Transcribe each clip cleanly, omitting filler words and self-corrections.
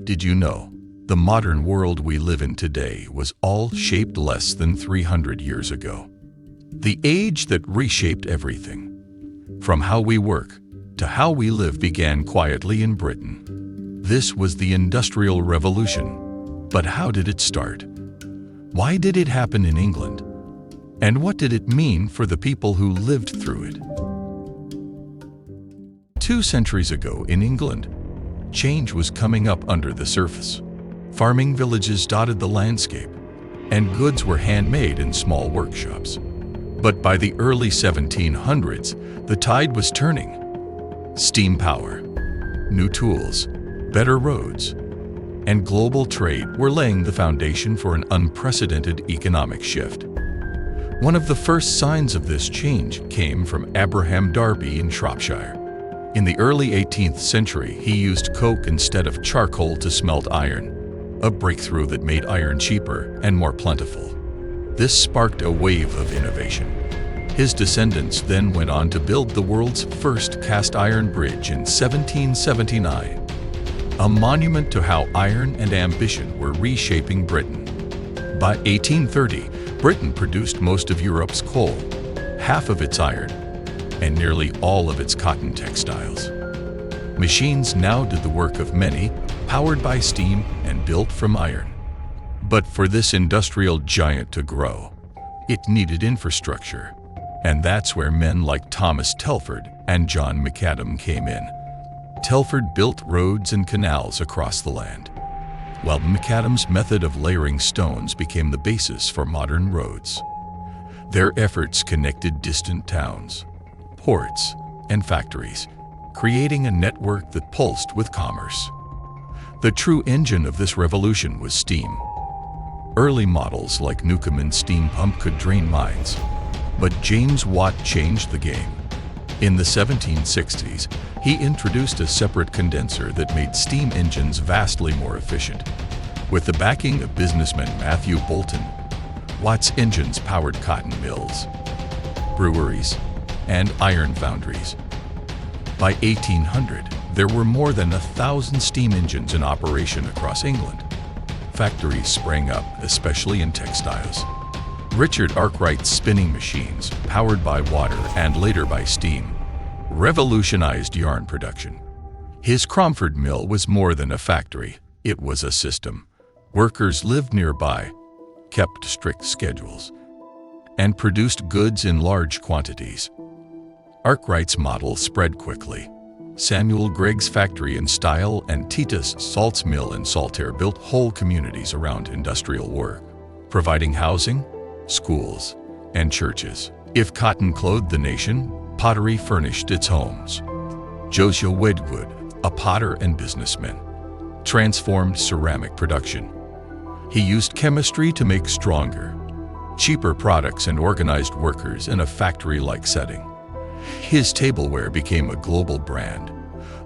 Did you know? The modern world we live in today was all shaped less than 300 years ago. The age that reshaped everything, from how we work to how we live, began quietly in Britain. This was the Industrial Revolution. But how did it start? Why did it happen in England? And what did it mean for the people who lived through it? 2 centuries ago in England, change was coming up under the surface. Farming villages dotted the landscape, and goods were handmade in small workshops. But by the early 1700s, the tide was turning. Steam power, new tools, better roads, and global trade were laying the foundation for an unprecedented economic shift. One of the first signs of this change came from Abraham Darby in Shropshire. In the early 18th century, he used coke instead of charcoal to smelt iron, a breakthrough that made iron cheaper and more plentiful. This sparked a wave of innovation. His descendants then went on to build the world's first cast iron bridge in 1779, a monument to how iron and ambition were reshaping Britain. By 1830, Britain produced most of Europe's coal, half of its iron, and nearly all of its cotton textiles. Machines now did the work of many, powered by steam and built from iron. But for this industrial giant to grow, it needed infrastructure. And that's where men like Thomas Telford and John Macadam came in. Telford built roads and canals across the land, while Macadam's method of layering stones became the basis for modern roads. Their efforts connected distant towns, ports, and factories, creating a network that pulsed with commerce. The true engine of this revolution was steam. Early models like Newcomen's steam pump could drain mines, but James Watt changed the game. In the 1760s, he introduced a separate condenser that made steam engines vastly more efficient. With the backing of businessman Matthew Boulton, Watt's engines powered cotton mills, breweries, and iron foundries. By 1800, there were more than 1,000 steam engines in operation across England. Factories sprang up, especially in textiles. Richard Arkwright's spinning machines, powered by water and later by steam, revolutionized yarn production. His Cromford mill was more than a factory, it was a system. Workers lived nearby, kept strict schedules, and produced goods in large quantities. Arkwright's model spread quickly. Samuel Gregg's factory in Style and Titus Salt's mill in Saltaire built whole communities around industrial work, providing housing, schools, and churches. If cotton clothed the nation, pottery furnished its homes. Josiah Wedgwood, a potter and businessman, transformed ceramic production. He used chemistry to make stronger, cheaper products and organized workers in a factory-like setting. His tableware became a global brand,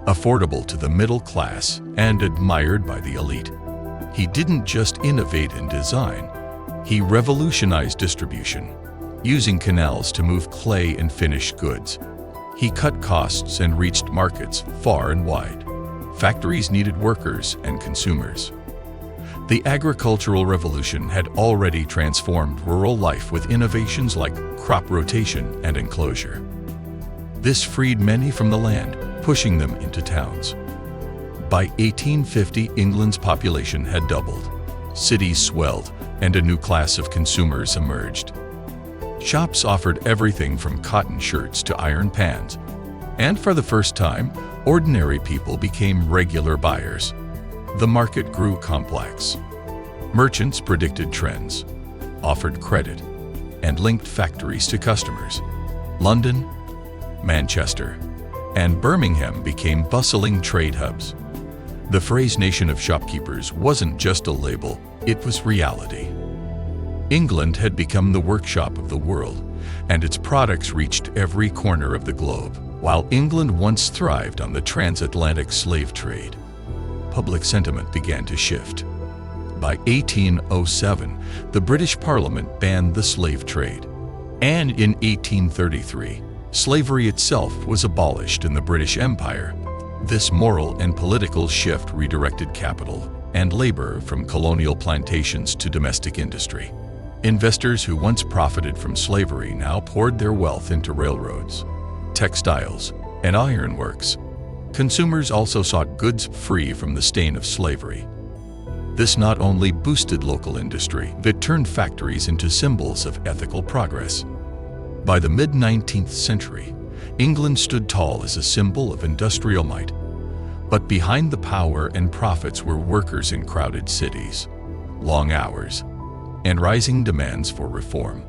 affordable to the middle class and admired by the elite. He didn't just innovate in design, he revolutionized distribution, using canals to move clay and finished goods. He cut costs and reached markets far and wide. Factories needed workers and consumers. The agricultural revolution had already transformed rural life with innovations like crop rotation and enclosure. This freed many from the land, pushing them into towns. By 1850, England's population had doubled. Cities swelled, and a new class of consumers emerged. Shops offered everything from cotton shirts to iron pans, and for the first time, ordinary people became regular buyers. The market grew complex. Merchants predicted trends, offered credit, and linked factories to customers. London, Manchester, and Birmingham became bustling trade hubs. The phrase "nation of shopkeepers" wasn't just a label, it was reality. England had become the workshop of the world, and its products reached every corner of the globe. While England once thrived on the transatlantic slave trade, public sentiment began to shift. By 1807, the British Parliament banned the slave trade, and in 1833, slavery itself was abolished in the British Empire. This moral and political shift redirected capital and labor from colonial plantations to domestic industry. Investors who once profited from slavery now poured their wealth into railroads, textiles, and ironworks. Consumers also sought goods free from the stain of slavery. This not only boosted local industry, but turned factories into symbols of ethical progress. By the mid-19th century, England stood tall as a symbol of industrial might. But behind the power and profits were workers in crowded cities, long hours, and rising demands for reform.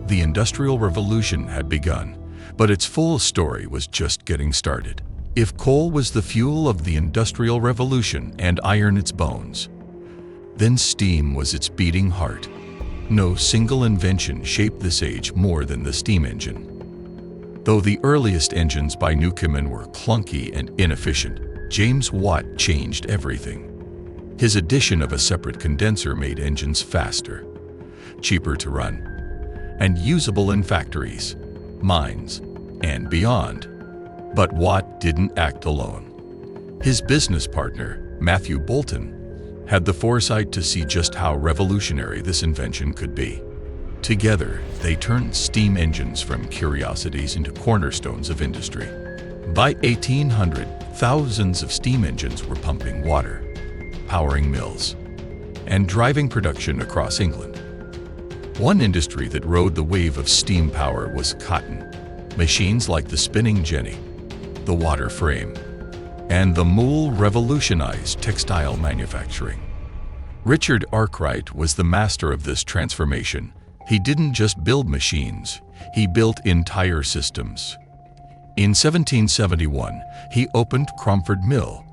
The Industrial Revolution had begun, but its full story was just getting started. If coal was the fuel of the Industrial Revolution and iron its bones, then steam was its beating heart. No single invention shaped this age more than the steam engine. Though the earliest engines by Newcomen were clunky and inefficient, James Watt changed everything. His addition of a separate condenser made engines faster, cheaper to run, and usable in factories, mines, and beyond. But Watt didn't act alone. His business partner, Matthew Boulton, had the foresight to see just how revolutionary this invention could be. Together, they turned steam engines from curiosities into cornerstones of industry. By 1800, thousands of steam engines were pumping water, powering mills, and driving production across England. One industry that rode the wave of steam power was cotton. Machines like the spinning jenny, the water frame, and the mule revolutionized textile manufacturing. Richard Arkwright was the master of this transformation. He didn't just build machines, he built entire systems. In 1771, he opened Cromford Mill,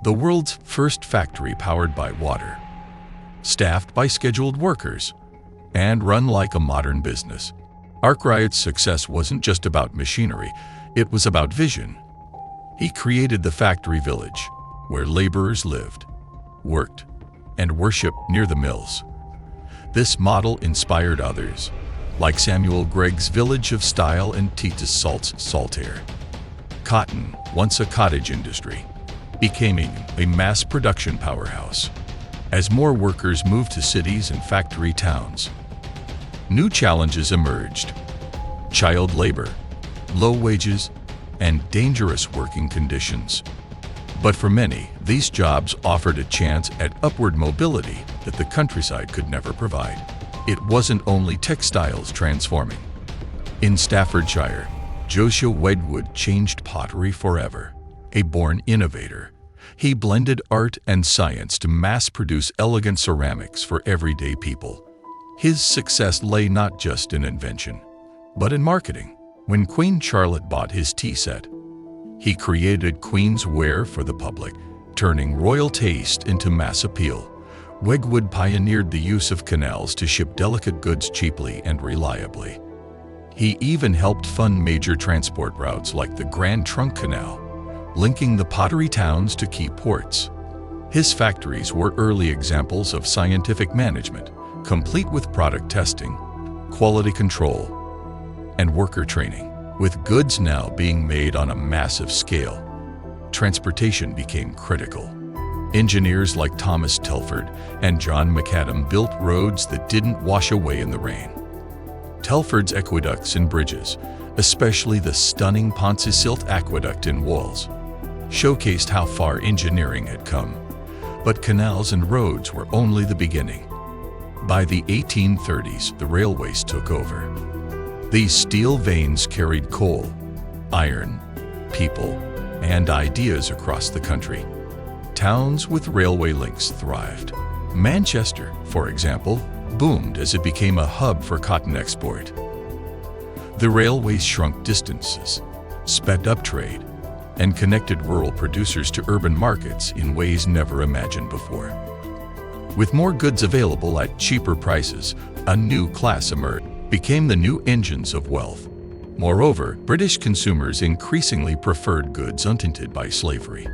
the world's first factory powered by water, staffed by skilled workers, and run like a modern business. Arkwright's success wasn't just about machinery, it was about vision. He created the factory village, where laborers lived, worked, and worshiped near the mills. This model inspired others, like Samuel Gregg's Village of Style and Titus Salt's Saltaire. Cotton, once a cottage industry, became a mass production powerhouse. As more workers moved to cities and factory towns, new challenges emerged: child labor, low wages, and dangerous working conditions. But for many, these jobs offered a chance at upward mobility that the countryside could never provide. It wasn't only textiles transforming. In Staffordshire, Joshua Wedgwood changed pottery forever. A born innovator, he blended art and science to mass-produce elegant ceramics for everyday people. His success lay not just in invention, but in marketing. When Queen Charlotte bought his tea set, he created Queen's wear for the public, turning royal taste into mass appeal. Wedgwood pioneered the use of canals to ship delicate goods cheaply and reliably. He even helped fund major transport routes like the Grandtrunkcanal, linking the pottery towns to key ports. His factories were early examples of scientific management, complete with product testing, quality control, and worker training. With goods now being made on a massive scale, transportation became critical. Engineers like Thomas Telford and John Macadam built roads that didn't wash away in the rain. Telford's aqueducts and bridges, especially the stunning Pontcysyllt Aqueduct in Wales, showcased how far engineering had come. But canals and roads were only the beginning. By the 1830s, the railways took over. These steel veins carried coal, iron, people, and ideas across the country. Towns with railway links thrived. Manchester, for example, boomed as it became a hub for cotton export. The railways shrunk distances, sped up trade, and connected rural producers to urban markets in ways never imagined before. With more goods available at cheaper prices, a new class emerged, became the new engines of wealth. Moreover, British consumers increasingly preferred goods untainted by slavery.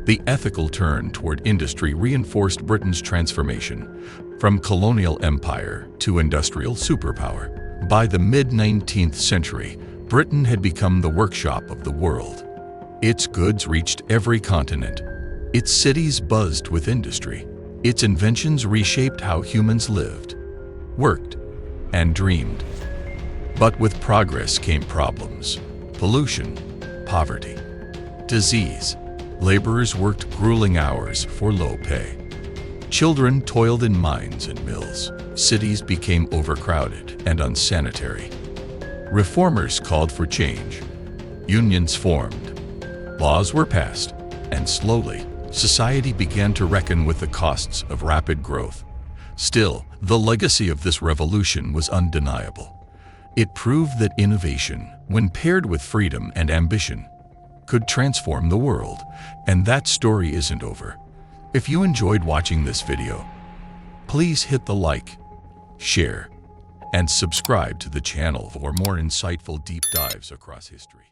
The ethical turn toward industry reinforced Britain's transformation from colonial empire to industrial superpower. By the mid-19th century, Britain had become the workshop of the world. Its goods reached every continent. Its cities buzzed with industry. Its inventions reshaped how humans lived, worked, and dreamed. But with progress came problems: pollution, poverty, disease. Laborers worked grueling hours for low pay. Children toiled in mines and mills. Cities became overcrowded and unsanitary. Reformers called for change. Unions formed. Laws were passed, and slowly, society began to reckon with the costs of rapid growth. Still, the legacy of this revolution was undeniable. It proved that innovation, when paired with freedom and ambition, could transform the world. And that story isn't over. If you enjoyed watching this video, please hit the like, share, and subscribe to the channel for more insightful deep dives across history.